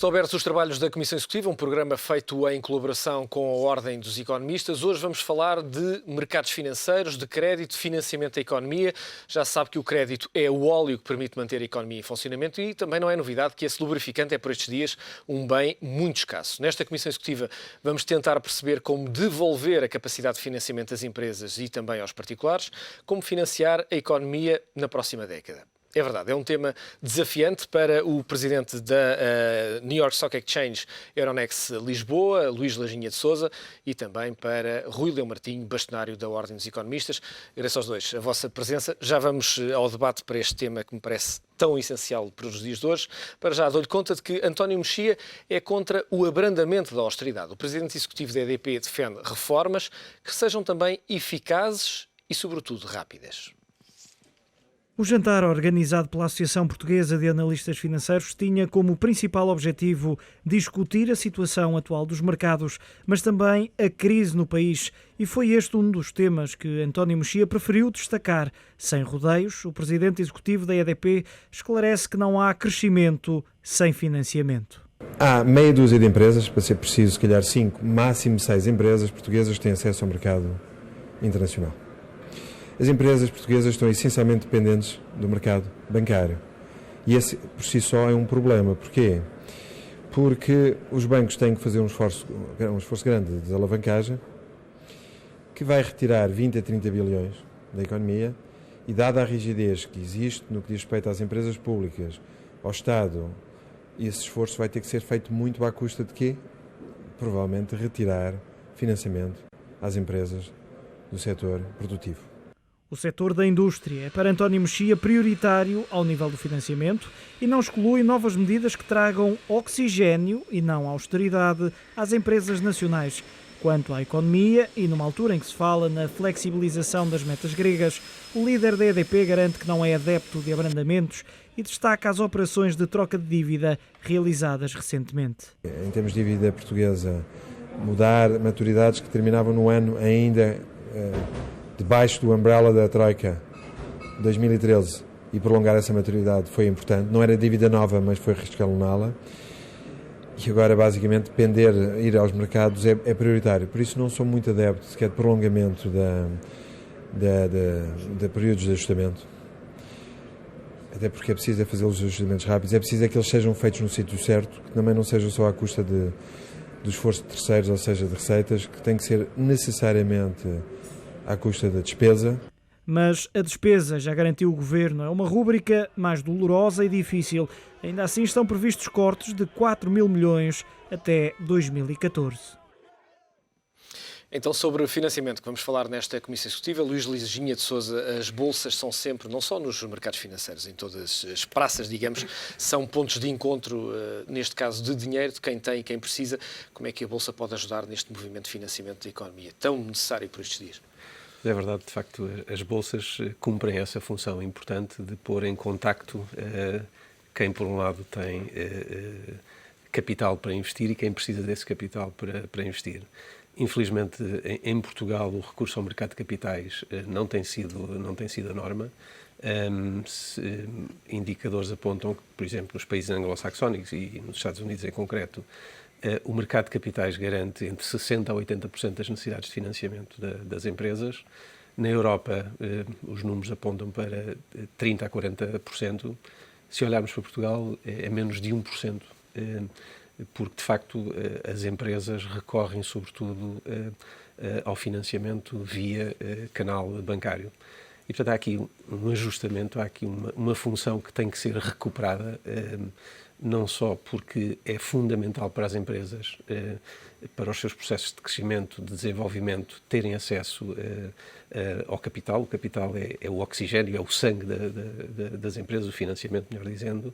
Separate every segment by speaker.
Speaker 1: Estão abertos os trabalhos da Comissão Executiva, um programa feito em colaboração com a Ordem dos Economistas. Hoje vamos falar de mercados financeiros, de crédito, financiamento da economia. Já se sabe que o crédito é o óleo que permite manter a economia em funcionamento e também não é novidade que esse lubrificante é, por estes dias, um bem muito escasso. Nesta Comissão Executiva vamos tentar perceber como devolver a capacidade de financiamento às empresas e também aos particulares, como financiar a economia na próxima década. É verdade, é um tema desafiante para o presidente da New York Stock Exchange Euronext Lisboa, Luís Lajinha de Sousa, e também para Rui Leo Martinho, bastonário da Ordem dos Economistas. Agradeço aos dois a vossa presença. Já vamos ao debate para este tema que me parece tão essencial para os dias de hoje. Para já dou-lhe conta de que António Mexia é contra o abrandamento da austeridade. O presidente executivo da EDP defende reformas que sejam também eficazes e, sobretudo, rápidas.
Speaker 2: O jantar organizado pela Associação Portuguesa de Analistas Financeiros tinha como principal objetivo discutir a situação atual dos mercados, mas também a crise no país. E foi este um dos temas que António Mexia preferiu destacar. Sem rodeios, o presidente executivo da EDP esclarece que não há crescimento sem financiamento.
Speaker 3: Há meia dúzia de empresas, para ser preciso, se calhar 5, máximo 6 empresas portuguesas que têm acesso ao mercado internacional. As empresas portuguesas estão essencialmente dependentes do mercado bancário. E esse, por si só, é um problema. Porquê? Porque os bancos têm que fazer um esforço grande de alavancagem, que vai retirar 20 a 30 bilhões da economia, e dada a rigidez que existe no que diz respeito às empresas públicas, ao Estado, esse esforço vai ter que ser feito muito à custa de quê? Provavelmente retirar financiamento às empresas do setor produtivo.
Speaker 2: O setor da indústria é para António Mexia prioritário ao nível do financiamento e não exclui novas medidas que tragam oxigénio e não austeridade às empresas nacionais. Quanto à economia, e numa altura em que se fala na flexibilização das metas gregas, o líder da EDP garante que não é adepto de abrandamentos e destaca as operações de troca de dívida realizadas recentemente.
Speaker 3: Em termos de dívida portuguesa, mudar maturidades que terminavam no ano ainda debaixo do umbrella da Troika 2013 e prolongar essa maturidade foi importante. Não era dívida nova, mas foi reescaloná-la. E agora, basicamente, ir aos mercados é prioritário. Por isso não sou muito adepto sequer de prolongamento de períodos de ajustamento. Até porque é preciso fazer os ajustamentos rápidos. É preciso que eles sejam feitos no sítio certo, que também não sejam só à custa do esforço de terceiros, ou seja, de receitas, que tem que ser necessariamente à custa da despesa.
Speaker 2: Mas a despesa, já garantiu o Governo, é uma rúbrica mais dolorosa e difícil. Ainda assim estão previstos cortes de 4 mil milhões até 2014.
Speaker 1: Então, sobre o financiamento que vamos falar nesta Comissão Executiva, Luís Lajinha de Sousa, as bolsas são sempre, não só nos mercados financeiros, em todas as praças, digamos, são pontos de encontro, neste caso, de dinheiro, de quem tem e quem precisa. Como é que a Bolsa pode ajudar neste movimento de financiamento da economia, tão necessário por estes dias?
Speaker 4: É verdade, de facto, as bolsas cumprem essa função importante de pôr em contacto quem, por um lado, tem capital para investir e quem precisa desse capital para investir. Infelizmente, em Portugal, o recurso ao mercado de capitais não tem sido a norma. Indicadores apontam que, por exemplo, nos países anglo-saxónicos e nos Estados Unidos em concreto, o mercado de capitais garante entre 60% a 80% das necessidades de financiamento das empresas. Na Europa, os números apontam para 30% a 40%. Se olharmos para Portugal, é menos de 1%, porque, de facto, as empresas recorrem, sobretudo, ao financiamento via canal bancário. E, portanto, há aqui um ajustamento, há aqui uma função que tem que ser recuperada, não só porque é fundamental para as empresas, para os seus processos de crescimento, de desenvolvimento, terem acesso ao capital. O capital é o oxigênio, é o sangue das empresas, o financiamento, melhor dizendo,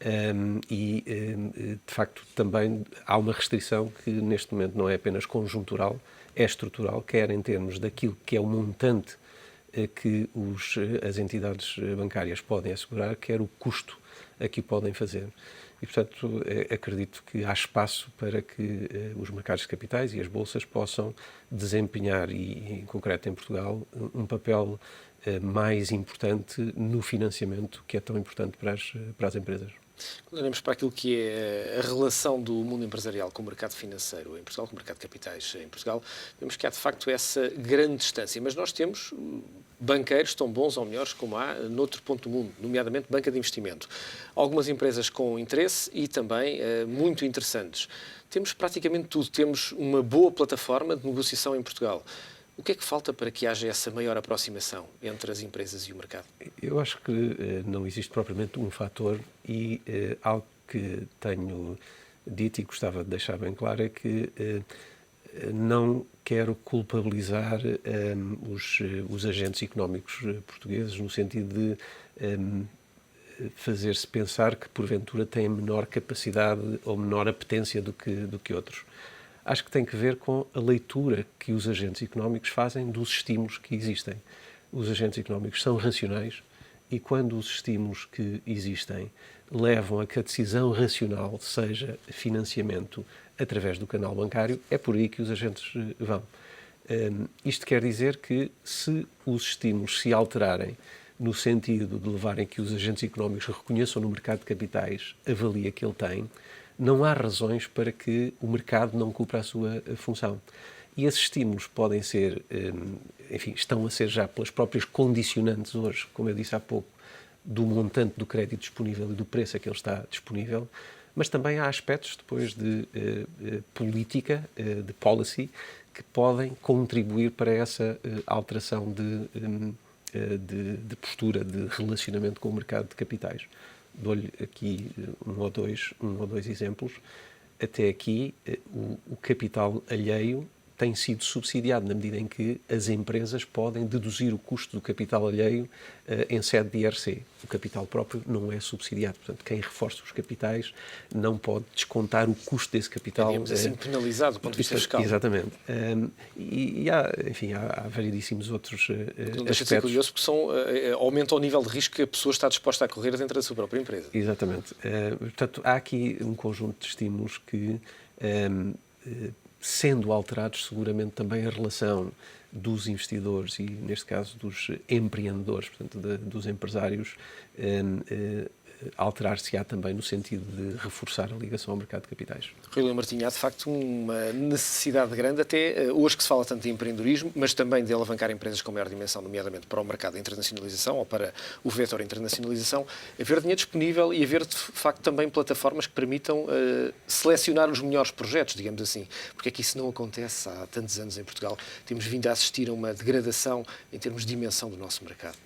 Speaker 4: de facto, também há uma restrição que neste momento não é apenas conjuntural, é estrutural, quer em termos daquilo que é o montante que as entidades bancárias podem assegurar, quer o custo a que o podem fazer. E, portanto, acredito que há espaço para que os mercados de capitais e as bolsas possam desempenhar, e em concreto em Portugal, um papel mais importante no financiamento que é tão importante para as empresas.
Speaker 1: Quando olhamos para aquilo que é a relação do mundo empresarial com o mercado financeiro em Portugal, com o mercado de capitais em Portugal, vemos que há de facto essa grande distância. Mas nós temos banqueiros tão bons ou melhores como há noutro ponto do mundo, nomeadamente banca de investimento. Algumas empresas com interesse e também muito interessantes. Temos praticamente tudo. Temos uma boa plataforma de negociação em Portugal. O que é que falta para que haja essa maior aproximação entre as empresas e o mercado?
Speaker 4: Eu acho que não existe propriamente um fator e algo que tenho dito e gostava de deixar bem claro é que não quero culpabilizar os agentes económicos portugueses no sentido de fazer-se pensar que porventura têm menor capacidade ou menor apetência do que outros. Acho que tem que ver com a leitura que os agentes económicos fazem dos estímulos que existem. Os agentes económicos são racionais e quando os estímulos que existem levam a que a decisão racional seja financiamento através do canal bancário, é por aí que os agentes vão. Isto quer dizer que se os estímulos se alterarem no sentido de levarem que os agentes económicos reconheçam no mercado de capitais a valia que ele tem, não há razões para que o mercado não cumpra a sua função. E esses estímulos podem ser, enfim, estão a ser já pelas próprias condicionantes hoje, como eu disse há pouco, do montante do crédito disponível e do preço a que ele está disponível, mas também há aspectos depois de política, de policy, que podem contribuir para essa alteração de postura, de relacionamento com o mercado de capitais. Dou-lhe aqui um ou dois exemplos. Até aqui, o capital alheio tem sido subsidiado na medida em que as empresas podem deduzir o custo do capital alheio em sede de IRC. O capital próprio não é subsidiado. Portanto, quem reforça os capitais não pode descontar o custo desse capital.
Speaker 1: Digamos assim, penalizado do ponto de vista fiscal.
Speaker 4: Exatamente. E há, enfim, há variedíssimos outros
Speaker 1: não deixa de ser curioso, porque aumenta o nível de risco que a pessoa está disposta a correr dentro da sua própria empresa.
Speaker 4: Exatamente. Portanto, há aqui um conjunto de estímulos que sendo alterados seguramente também a relação dos investidores e, neste caso, dos empreendedores, portanto, dos empresários, alterar-se-á também no sentido de reforçar a ligação ao mercado de capitais.
Speaker 1: Rui Leão Martinho, há de facto uma necessidade grande, até hoje que se fala tanto de empreendedorismo, mas também de alavancar empresas com maior dimensão, nomeadamente para o mercado de internacionalização ou para o vetor internacionalização, haver dinheiro disponível e haver de facto também plataformas que permitam selecionar os melhores projetos, digamos assim, porque é que isso não acontece há tantos anos em Portugal. Temos vindo a assistir a uma degradação em termos de dimensão do nosso mercado.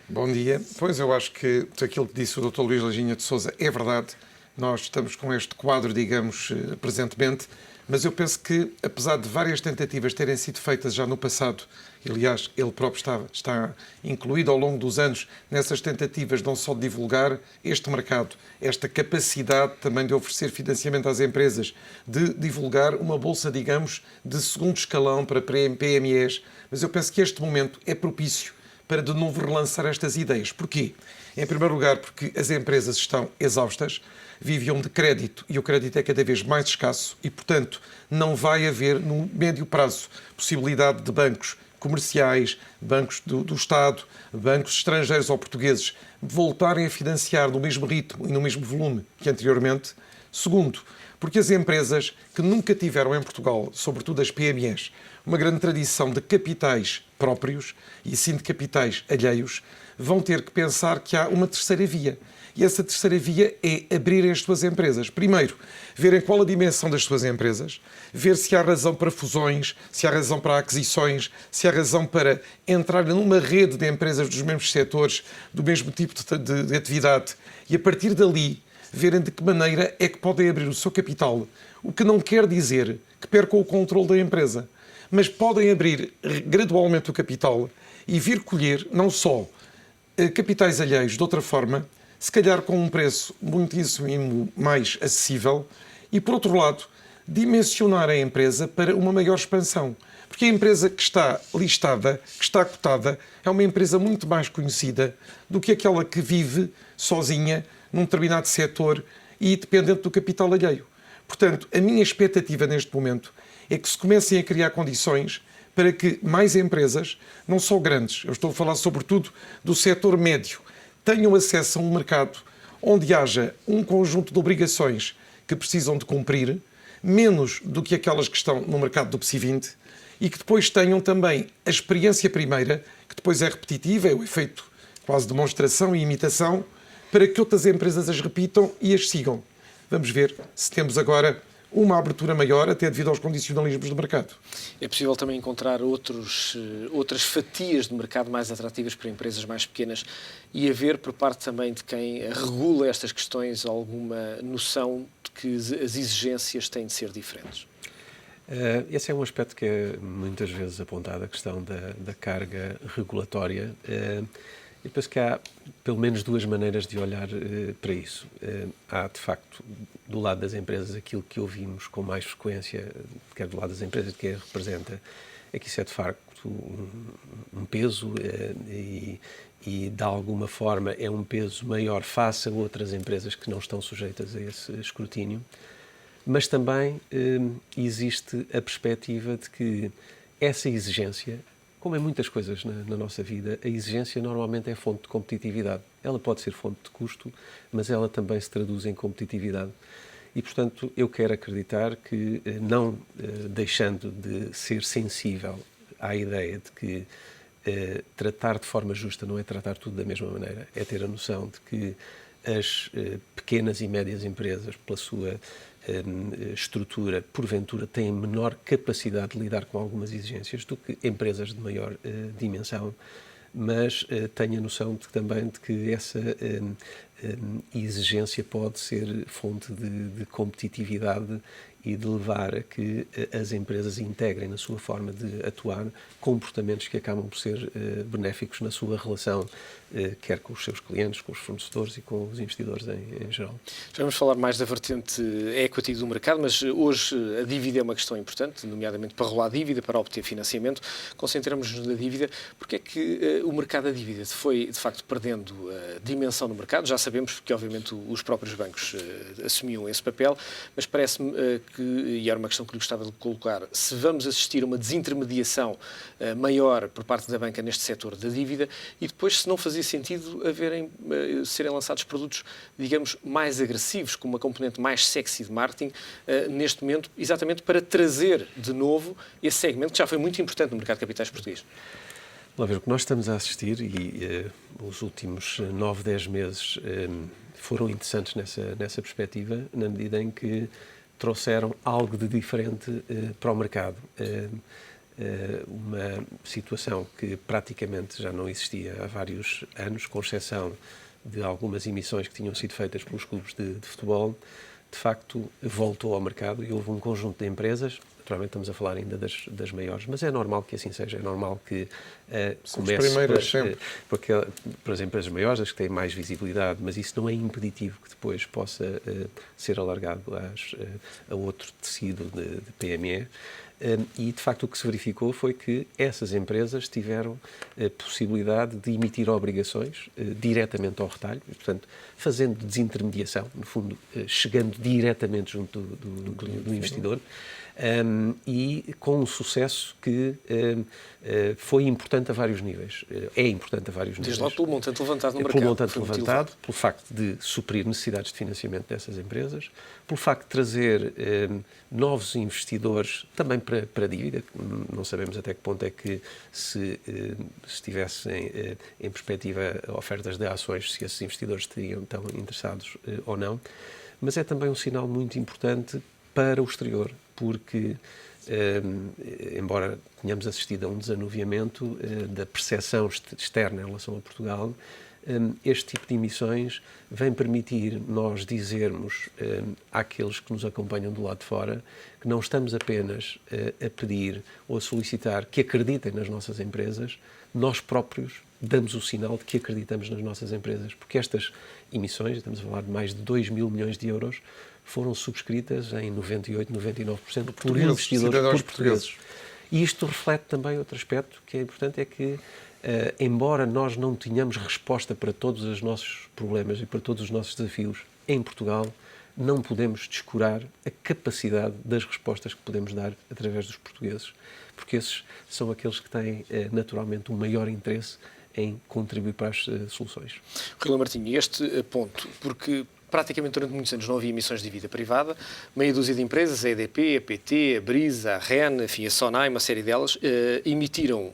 Speaker 5: Bom dia. Pois eu acho que aquilo que disse o Dr. Luís Lajinha de Sousa é verdade. Nós estamos com este quadro, digamos, presentemente, mas eu penso que, apesar de várias tentativas terem sido feitas já no passado, e, aliás, ele próprio está incluído ao longo dos anos nessas tentativas não só de divulgar este mercado, esta capacidade também de oferecer financiamento às empresas, de divulgar uma bolsa, digamos, de segundo escalão para PMEs, mas eu penso que este momento é propício para de novo relançar estas ideias. Porquê? Em primeiro lugar, porque as empresas estão exaustas, viviam de crédito e o crédito é cada vez mais escasso e, portanto, não vai haver no médio prazo possibilidade de bancos comerciais, bancos do Estado, bancos estrangeiros ou portugueses voltarem a financiar no mesmo ritmo e no mesmo volume que anteriormente. Segundo, porque as empresas que nunca tiveram em Portugal, sobretudo as PMEs, uma grande tradição de capitais próprios e sim de capitais alheios, vão ter que pensar que há uma terceira via. E essa terceira via é abrirem as suas empresas. Primeiro, verem qual a dimensão das suas empresas, ver se há razão para fusões, se há razão para aquisições, se há razão para entrar numa rede de empresas dos mesmos setores, do mesmo tipo de atividade. E a partir dali, verem de que maneira é que podem abrir o seu capital, o que não quer dizer que percam o controle da empresa, mas podem abrir gradualmente o capital e vir colher não só capitais alheios de outra forma, se calhar com um preço muitíssimo mais acessível e, por outro lado, dimensionar a empresa para uma maior expansão. Porque a empresa que está listada, que está cotada, é uma empresa muito mais conhecida do que aquela que vive sozinha num determinado setor e dependente do capital alheio. Portanto, a minha expectativa neste momento é que se comecem a criar condições para que mais empresas, não só grandes, eu estou a falar sobretudo do setor médio, tenham acesso a um mercado onde haja um conjunto de obrigações que precisam de cumprir, menos do que aquelas que estão no mercado do PSI 20, e que depois tenham também a experiência primeira, que depois é repetitiva, é o efeito quase de demonstração e imitação, para que outras empresas as repitam e as sigam. Vamos ver se temos agora uma abertura maior, até devido aos condicionalismos do mercado.
Speaker 1: É possível também encontrar outras fatias de mercado mais atrativas para empresas mais pequenas e haver, por parte também de quem regula estas questões, alguma noção de que as exigências têm de ser diferentes?
Speaker 4: Esse é um aspecto que é muitas vezes apontado, a questão da carga regulatória. Eu penso que há pelo menos duas maneiras de olhar para isso. Há, de facto, do lado das empresas, aquilo que ouvimos com mais frequência, quer do lado das empresas, de quem a representa, é que isso é, de facto, um peso e, de alguma forma, é um peso maior face a outras empresas que não estão sujeitas a esse escrutínio. Mas também existe a perspectiva de que essa exigência, como em muitas coisas na nossa vida, a exigência normalmente é fonte de competitividade. Ela pode ser fonte de custo, mas ela também se traduz em competitividade. E, portanto, eu quero acreditar que, não deixando de ser sensível à ideia de que tratar de forma justa não é tratar tudo da mesma maneira, é ter a noção de que as pequenas e médias empresas, pela sua estrutura, porventura, têm menor capacidade de lidar com algumas exigências do que empresas de maior dimensão, mas tenho a noção também de que essa exigência pode ser fonte de competitividade e de levar a que as empresas integrem na sua forma de atuar comportamentos que acabam por ser benéficos na sua relação, quer com os seus clientes, com os fornecedores e com os investidores em geral.
Speaker 1: Já vamos falar mais da vertente equity do mercado, mas hoje a dívida é uma questão importante, nomeadamente para rolar dívida, para obter financiamento. Concentramos-nos na dívida. Porque é que o mercado da dívida foi, de facto, perdendo a dimensão do mercado? Já sabemos, porque obviamente os próprios bancos assumiam esse papel, mas parece-me que, e era uma questão que lhe gostava de colocar, se vamos assistir a uma desintermediação maior por parte da banca neste setor da dívida, e depois se não fazia sentido serem lançados produtos, digamos, mais agressivos, com uma componente mais sexy de marketing, neste momento, exatamente para trazer de novo esse segmento que já foi muito importante no mercado de capitais português.
Speaker 4: Vamos ver, o que nós estamos a assistir, e os últimos 9, 10 meses foram interessantes nessa perspectiva, na medida em que trouxeram algo de diferente para o mercado. Uma situação que praticamente já não existia há vários anos, com exceção de algumas emissões que tinham sido feitas pelos clubes de futebol, de facto voltou ao mercado e houve um conjunto de empresas. Naturalmente estamos a falar ainda das maiores, mas é normal que assim seja, é normal que comece por as empresas maiores, as que têm mais visibilidade, mas isso não é impeditivo que depois possa ser alargado a outro tecido de PME. E, de facto, o que se verificou foi que essas empresas tiveram a possibilidade de emitir obrigações diretamente ao retalho, portanto, fazendo desintermediação, no fundo, chegando diretamente junto do investidor, e com um sucesso que foi importante a vários níveis. É importante a vários níveis.
Speaker 1: Desde logo pelo montante levantado no mercado.
Speaker 4: Pelo montante levantado, pelo facto de suprir necessidades de financiamento dessas empresas, pelo facto de trazer novos investidores também para a dívida. Não sabemos até que ponto é que, se estivessem em perspectiva ofertas de ações, se esses investidores estariam tão interessados ou não. Mas é também um sinal muito importante para o exterior, porque, embora tenhamos assistido a um desanuviamento da percepção externa em relação a Portugal, este tipo de emissões vem permitir nós dizermos àqueles que nos acompanham do lado de fora que não estamos apenas a pedir ou a solicitar que acreditem nas nossas empresas, nós próprios damos o sinal de que acreditamos nas nossas empresas, porque estas emissões, estamos a falar de mais de 2 mil milhões de euros, foram subscritas em 98%, 99% por investidores portugueses. E isto reflete também outro aspecto que é importante, é que, embora nós não tenhamos resposta para todos os nossos problemas e para todos os nossos desafios em Portugal, não podemos descurar a capacidade das respostas que podemos dar através dos portugueses, porque esses são aqueles que têm naturalmente um maior interesse em contribuir para as soluções.
Speaker 1: Rui Martinho, este ponto, porque praticamente durante muitos anos não havia emissões de dívida privada, meia dúzia de empresas, a EDP, a PT, a Brisa, a REN, enfim, a Sonai, uma série delas, emitiram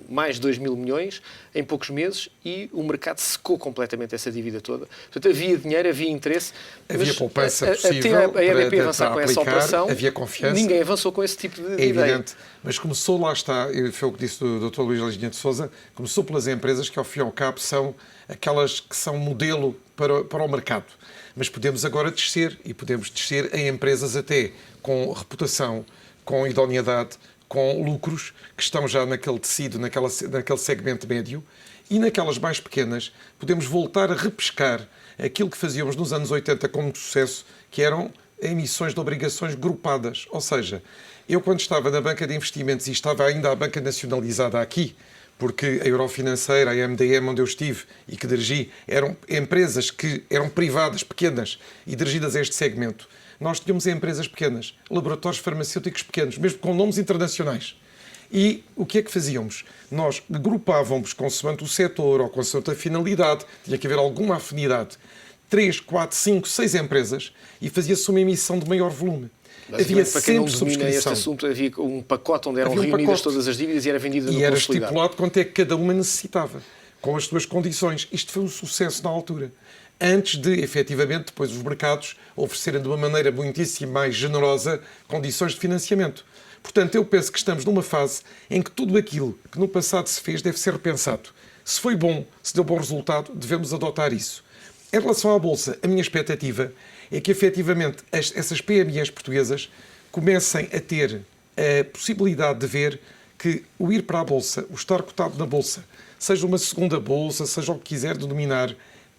Speaker 1: mais de 2 mil milhões em poucos meses e o mercado secou completamente essa dívida toda. Portanto, havia dinheiro, havia interesse.
Speaker 5: Havia poupança
Speaker 1: até
Speaker 5: possível
Speaker 1: a EDP
Speaker 5: para
Speaker 1: avançar com
Speaker 5: aplicar,
Speaker 1: essa operação,
Speaker 5: havia confiança.
Speaker 1: ninguém avançou com esse tipo de
Speaker 5: É
Speaker 1: ideia.
Speaker 5: evidente, mas começou, lá está, foi o que disse o Dr. Luís Leginha de Sousa, começou pelas empresas que, ao fim e ao cabo, são aquelas que são modelo para o mercado. Mas podemos agora descer, e podemos descer em empresas até com reputação, com idoneidade, com lucros, que estão já naquele tecido, naquele segmento médio, e naquelas mais pequenas podemos voltar a repescar aquilo que fazíamos nos anos 80 com muito sucesso, que eram emissões de obrigações grupadas. Ou seja, eu quando estava na banca de investimentos e estava ainda a banca nacionalizada aqui, porque a Eurofinanceira, a MDM, onde eu estive e que dirigi, eram empresas que eram privadas, pequenas, e dirigidas a este segmento. Nós tínhamos empresas pequenas, laboratórios farmacêuticos pequenos, mesmo com nomes internacionais. E o que é que fazíamos? Nós agrupávamos, consoante o setor ou consoante a finalidade, tinha que haver alguma afinidade, 3, 4, 5, 6 empresas, e fazia-se uma emissão de maior volume. Havia
Speaker 1: Para quem não
Speaker 5: sempre
Speaker 1: domina este
Speaker 5: subscrição.
Speaker 1: assunto, havia um pacote onde eram
Speaker 5: Havia um
Speaker 1: reunidas
Speaker 5: pacote.
Speaker 1: todas as dívidas e era vendida no
Speaker 5: E era
Speaker 1: consolidado.
Speaker 5: estipulado quanto é que cada uma necessitava, com as suas condições. Isto foi um sucesso na altura. Antes de, efetivamente, depois os mercados oferecerem de uma maneira muitíssimo mais generosa condições de financiamento. Portanto, eu penso que estamos numa fase em que tudo aquilo que no passado se fez deve ser repensado. Se foi bom, se deu bom resultado, devemos adotar isso. Em relação à Bolsa, a minha expectativa é que, efetivamente, essas PMEs portuguesas comecem a ter a possibilidade de ver que o ir para a Bolsa, o estar cotado na Bolsa, seja uma segunda Bolsa, seja o que quiser denominar,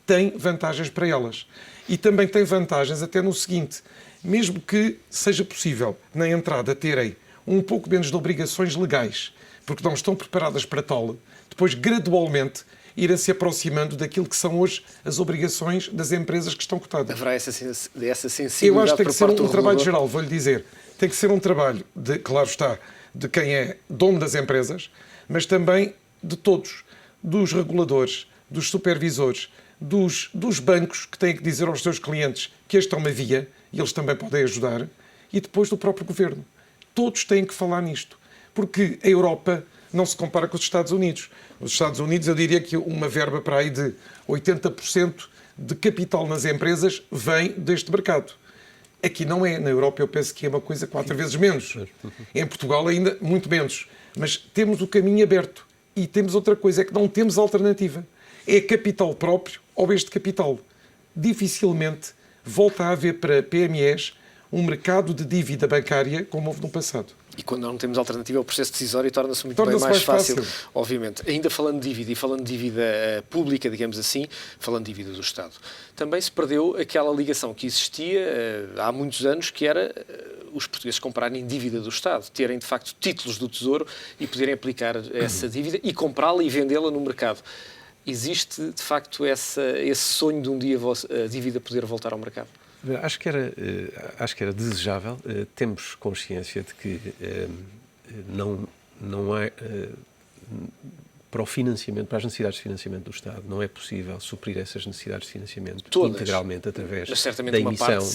Speaker 5: tem vantagens para elas. E também tem vantagens até no seguinte, mesmo que seja possível, na entrada, terem um pouco menos de obrigações legais, porque não estão preparadas para tal, depois, gradualmente, irem se aproximando daquilo que são hoje as obrigações das empresas que estão cotadas.
Speaker 1: Haverá essa sensibilidade
Speaker 5: Eu acho que tem
Speaker 1: por
Speaker 5: que ser
Speaker 1: parte do
Speaker 5: um trabalho
Speaker 1: regulador?
Speaker 5: geral, vou-lhe dizer. Tem que ser um trabalho, claro está, de quem é dono das empresas, mas também de todos, dos reguladores, dos supervisores, dos bancos que têm que dizer aos seus clientes que esta é uma via, e eles também podem ajudar, e depois do próprio governo. Todos têm que falar nisto, porque a Europa não se compara com os Estados Unidos. Os Estados Unidos, eu diria que uma verba para aí de 80% de capital nas empresas vem deste mercado. Aqui não é. Na Europa eu penso que é uma coisa 4 vezes menos. Em Portugal ainda muito menos. Mas temos o caminho aberto. E temos outra coisa, é que não temos alternativa. É capital próprio ou este capital. Dificilmente volta a haver para PMEs um mercado de dívida bancária como houve no passado.
Speaker 1: E quando não temos alternativa, o processo decisório torna-se muito
Speaker 5: Torna-se
Speaker 1: bem mais
Speaker 5: mais
Speaker 1: fácil,
Speaker 5: fácil.
Speaker 1: obviamente. Ainda falando de dívida e falando de dívida pública, digamos assim, falando de dívida do Estado, também se perdeu aquela ligação que existia há muitos anos, que era os portugueses comprarem dívida do Estado, terem de facto títulos do Tesouro e poderem aplicar essa dívida e comprá-la e vendê-la no mercado. Existe de facto esse sonho de um dia a dívida poder voltar ao mercado?
Speaker 4: Acho que era desejável. Temos consciência de que não há, para o financiamento, para as necessidades de financiamento do Estado, não é possível suprir essas necessidades de financiamento
Speaker 1: todas,
Speaker 4: integralmente através
Speaker 1: mas certamente
Speaker 4: da
Speaker 1: uma
Speaker 4: emissão
Speaker 1: parte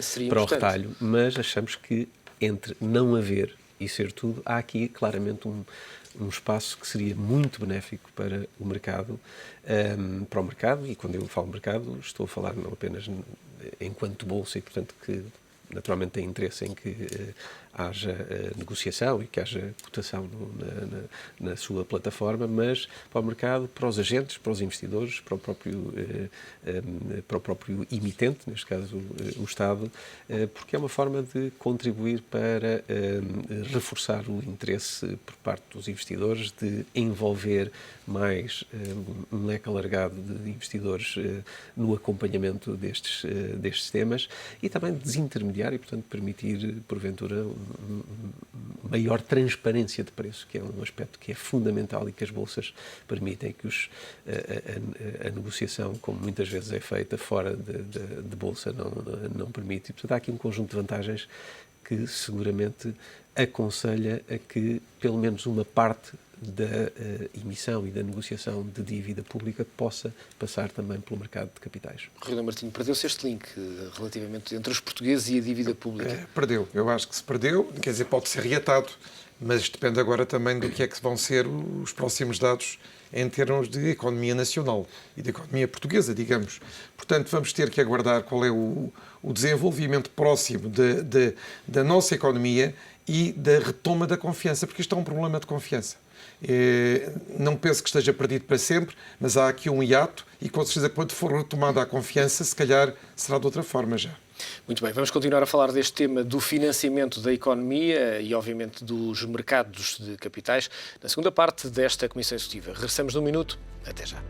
Speaker 1: seria
Speaker 4: para o
Speaker 1: importante.
Speaker 4: retalho, mas achamos que entre não haver e ser tudo, há aqui claramente um espaço que seria muito benéfico para o mercado, e quando eu falo mercado, estou a falar não apenas enquanto bolsa e, portanto, que naturalmente tem interesse em que haja negociação e que haja cotação na sua plataforma, mas para o mercado, para os agentes, para os investidores, para o próprio emitente, neste caso o Estado, porque é uma forma de contribuir para reforçar o interesse por parte dos investidores, de envolver mais um leque alargado de investidores no acompanhamento destes temas e também desintermediar e, portanto, permitir, porventura, maior transparência de preço, que é um aspecto que é fundamental e que as bolsas permitem que a negociação, como muitas vezes é feita fora de bolsa, não permite. E, portanto, há aqui um conjunto de vantagens que seguramente aconselha a que pelo menos uma parte da emissão e da negociação de dívida pública possa passar também pelo mercado de capitais.
Speaker 1: Rui Martinho, perdeu-se este link relativamente entre os portugueses e a dívida pública?
Speaker 5: Perdeu. Eu acho que se perdeu, quer dizer, pode ser reatado, mas depende agora também do que é que vão ser os próximos dados em termos de economia nacional e de economia portuguesa, digamos. Portanto, vamos ter que aguardar qual é o desenvolvimento próximo da nossa economia e da retoma da confiança, porque isto é um problema de confiança. Não penso que esteja perdido para sempre, mas há aqui um hiato e com certeza quando for retomada a confiança, se calhar será de outra forma já.
Speaker 1: Muito bem, vamos continuar a falar deste tema do financiamento da economia e, obviamente, dos mercados de capitais na segunda parte desta Comissão Executiva. Regressamos num minuto. Até já.